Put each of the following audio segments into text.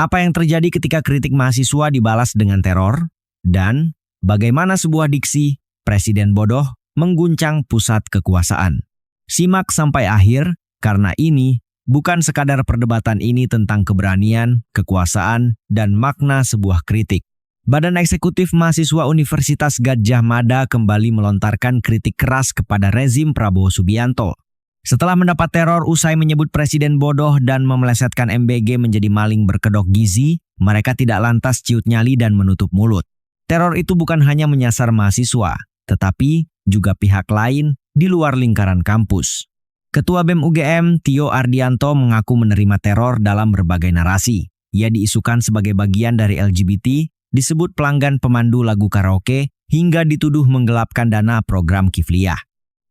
Apa yang terjadi ketika kritik mahasiswa dibalas dengan teror? Dan bagaimana sebuah diksi presiden bodoh mengguncang pusat kekuasaan? Simak sampai akhir, karena ini bukan sekadar perdebatan ini tentang keberanian, kekuasaan, dan makna sebuah kritik. Badan Eksekutif Mahasiswa Universitas Gadjah Mada kembali melontarkan kritik keras kepada rezim Prabowo Subianto. Setelah mendapat teror usai menyebut presiden bodoh dan memelesetkan MBG menjadi maling berkedok gizi, mereka tidak lantas ciut nyali dan menutup mulut. Teror itu bukan hanya menyasar mahasiswa, tetapi juga pihak lain di luar lingkaran kampus. Ketua BEM UGM, Tio Ardianto, mengaku menerima teror dalam berbagai narasi. Ia diisukan sebagai bagian dari LGBT, disebut pelanggan pemandu lagu karaoke, hingga dituduh menggelapkan dana program Kifliyah.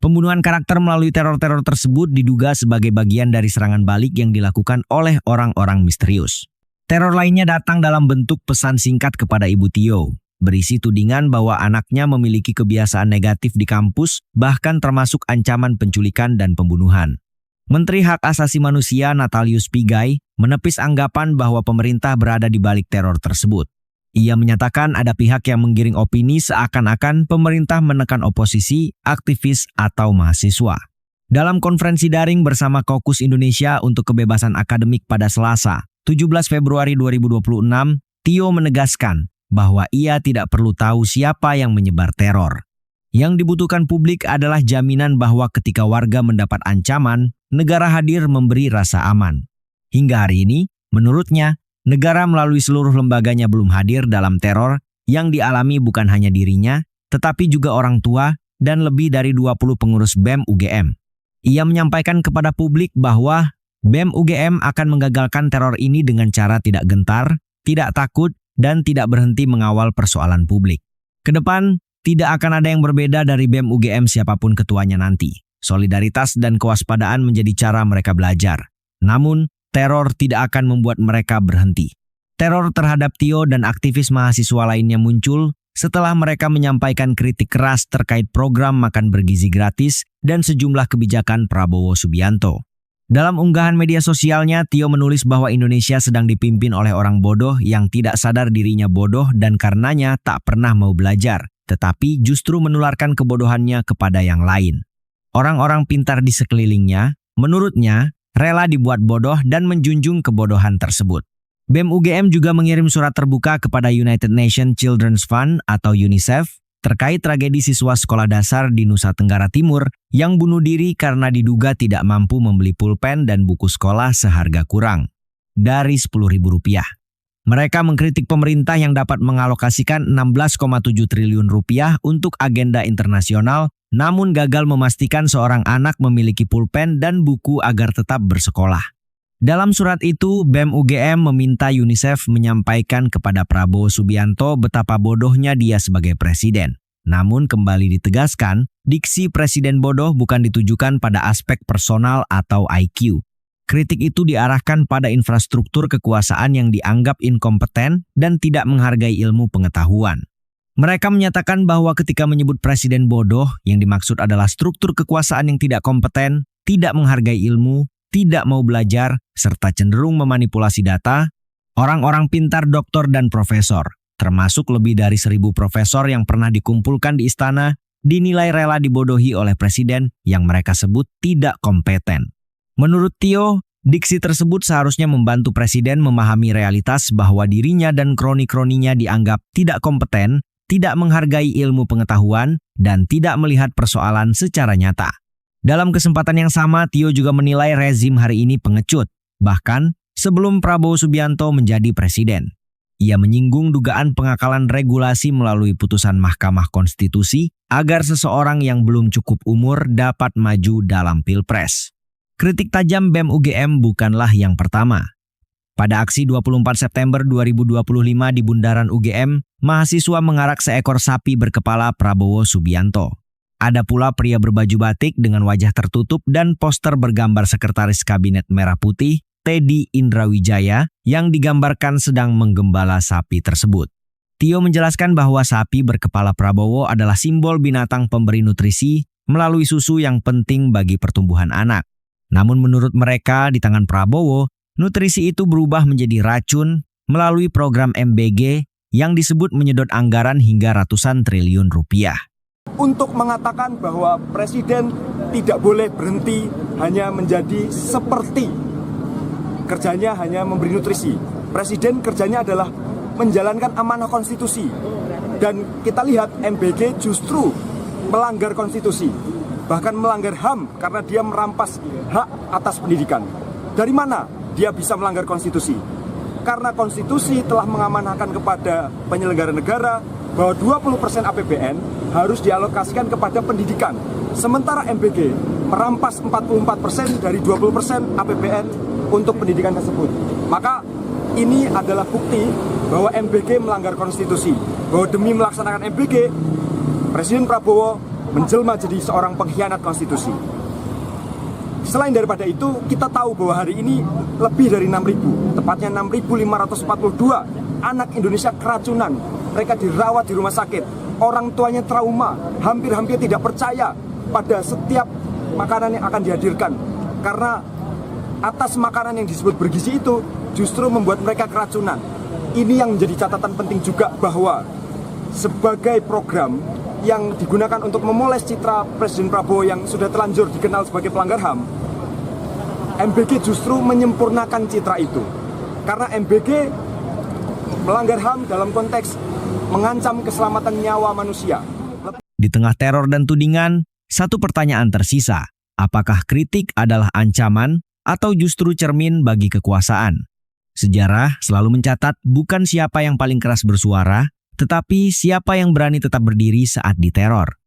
Pembunuhan karakter melalui teror-teror tersebut diduga sebagai bagian dari serangan balik yang dilakukan oleh orang-orang misterius. Teror lainnya datang dalam bentuk pesan singkat kepada Ibu Tio, berisi tudingan bahwa anaknya memiliki kebiasaan negatif di kampus, bahkan termasuk ancaman penculikan dan pembunuhan. Menteri Hak Asasi Manusia Natalius Pigai menepis anggapan bahwa pemerintah berada di balik teror tersebut. Ia menyatakan ada pihak yang menggiring opini seakan-akan pemerintah menekan oposisi, aktivis, atau mahasiswa. Dalam konferensi daring bersama Kaukus Indonesia untuk Kebebasan Akademik pada Selasa, 17 Februari 2026, Tio menegaskan bahwa ia tidak perlu tahu siapa yang menyebar teror. Yang dibutuhkan publik adalah jaminan bahwa ketika warga mendapat ancaman, negara hadir memberi rasa aman. Hingga hari ini, menurutnya, negara melalui seluruh lembaganya belum hadir dalam teror yang dialami bukan hanya dirinya, tetapi juga orang tua dan lebih dari 20 pengurus BEM UGM. Ia menyampaikan kepada publik bahwa BEM UGM akan menggagalkan teror ini dengan cara tidak gentar, tidak takut, dan tidak berhenti mengawal persoalan publik. Kedepan, tidak akan ada yang berbeda dari BEM UGM siapapun ketuanya nanti. Solidaritas dan kewaspadaan menjadi cara mereka belajar. Namun, teror tidak akan membuat mereka berhenti. Teror terhadap Tio dan aktivis mahasiswa lainnya muncul setelah mereka menyampaikan kritik keras terkait program makan bergizi gratis dan sejumlah kebijakan Prabowo Subianto. Dalam unggahan media sosialnya, Tio menulis bahwa Indonesia sedang dipimpin oleh orang bodoh yang tidak sadar dirinya bodoh dan karenanya tak pernah mau belajar, tetapi justru menularkan kebodohannya kepada yang lain. Orang-orang pintar di sekelilingnya, menurutnya, rela dibuat bodoh dan menjunjung kebodohan tersebut. BEM UGM juga mengirim surat terbuka kepada United Nations Children's Fund atau UNICEF terkait tragedi siswa sekolah dasar di Nusa Tenggara Timur yang bunuh diri karena diduga tidak mampu membeli pulpen dan buku sekolah seharga kurang dari Rp10.000. Mereka mengkritik pemerintah yang dapat mengalokasikan Rp16,7 triliun untuk agenda internasional, namun gagal memastikan seorang anak memiliki pulpen dan buku agar tetap bersekolah. Dalam surat itu, BEM UGM meminta UNICEF menyampaikan kepada Prabowo Subianto betapa bodohnya dia sebagai presiden. Namun kembali ditegaskan, diksi presiden bodoh bukan ditujukan pada aspek personal atau IQ. Kritik itu diarahkan pada infrastruktur kekuasaan yang dianggap inkompeten dan tidak menghargai ilmu pengetahuan. Mereka menyatakan bahwa ketika menyebut presiden bodoh, yang dimaksud adalah struktur kekuasaan yang tidak kompeten, tidak menghargai ilmu, tidak mau belajar, serta cenderung memanipulasi data. Orang-orang pintar doktor dan profesor, termasuk lebih dari 1.000 profesor yang pernah dikumpulkan di istana, dinilai rela dibodohi oleh presiden yang mereka sebut tidak kompeten. Menurut Tio, diksi tersebut seharusnya membantu presiden memahami realitas bahwa dirinya dan kroni-kroninya dianggap tidak kompeten, tidak menghargai ilmu pengetahuan, dan tidak melihat persoalan secara nyata. Dalam kesempatan yang sama, Tio juga menilai rezim hari ini pengecut, bahkan sebelum Prabowo Subianto menjadi presiden. Ia menyinggung dugaan pengakalan regulasi melalui putusan Mahkamah Konstitusi agar seseorang yang belum cukup umur dapat maju dalam Pilpres. Kritik tajam BEM UGM bukanlah yang pertama. Pada aksi 24 September 2025 di Bundaran UGM, mahasiswa mengarak seekor sapi berkepala Prabowo Subianto. Ada pula pria berbaju batik dengan wajah tertutup dan poster bergambar Sekretaris Kabinet Merah Putih, Teddy Indrawijaya, yang digambarkan sedang menggembala sapi tersebut. Tio menjelaskan bahwa sapi berkepala Prabowo adalah simbol binatang pemberi nutrisi melalui susu yang penting bagi pertumbuhan anak. Namun menurut mereka, di tangan Prabowo, nutrisi itu berubah menjadi racun, melalui program MBG yang disebut menyedot anggaran hingga ratusan triliun rupiah. Untuk mengatakan bahwa presiden tidak boleh berhenti hanya menjadi seperti kerjanya hanya memberi nutrisi. Presiden kerjanya adalah menjalankan amanah konstitusi. Dan kita lihat MBG justru melanggar konstitusi. Bahkan melanggar HAM karena dia merampas hak atas pendidikan. Dari mana dia bisa melanggar konstitusi? Karena konstitusi telah mengamanahkan kepada penyelenggara negara bahwa 20% APBN harus dialokasikan kepada pendidikan. Sementara MBG merampas 44% dari 20% APBN untuk pendidikan tersebut. Maka ini adalah bukti bahwa MBG melanggar konstitusi. Bahwa demi melaksanakan MBG, Presiden Prabowo menjelma jadi seorang pengkhianat konstitusi. Selain daripada itu, kita tahu bahwa hari ini lebih dari 6.000, tepatnya 6.542 anak Indonesia keracunan. Mereka dirawat di rumah sakit. Orang tuanya trauma, hampir-hampir tidak percaya pada setiap makanan yang akan dihadirkan. Karena atas makanan yang disebut bergizi itu justru membuat mereka keracunan. Ini yang menjadi catatan penting juga bahwa sebagai program yang digunakan untuk memoles citra Presiden Prabowo yang sudah telanjur dikenal sebagai pelanggar HAM, MBG justru menyempurnakan citra itu. Karena MBG melanggar HAM dalam konteks mengancam keselamatan nyawa manusia. Di tengah teror dan tudingan, satu pertanyaan tersisa. Apakah kritik adalah ancaman atau justru cermin bagi kekuasaan? Sejarah selalu mencatat bukan siapa yang paling keras bersuara, tetapi siapa yang berani tetap berdiri saat diteror.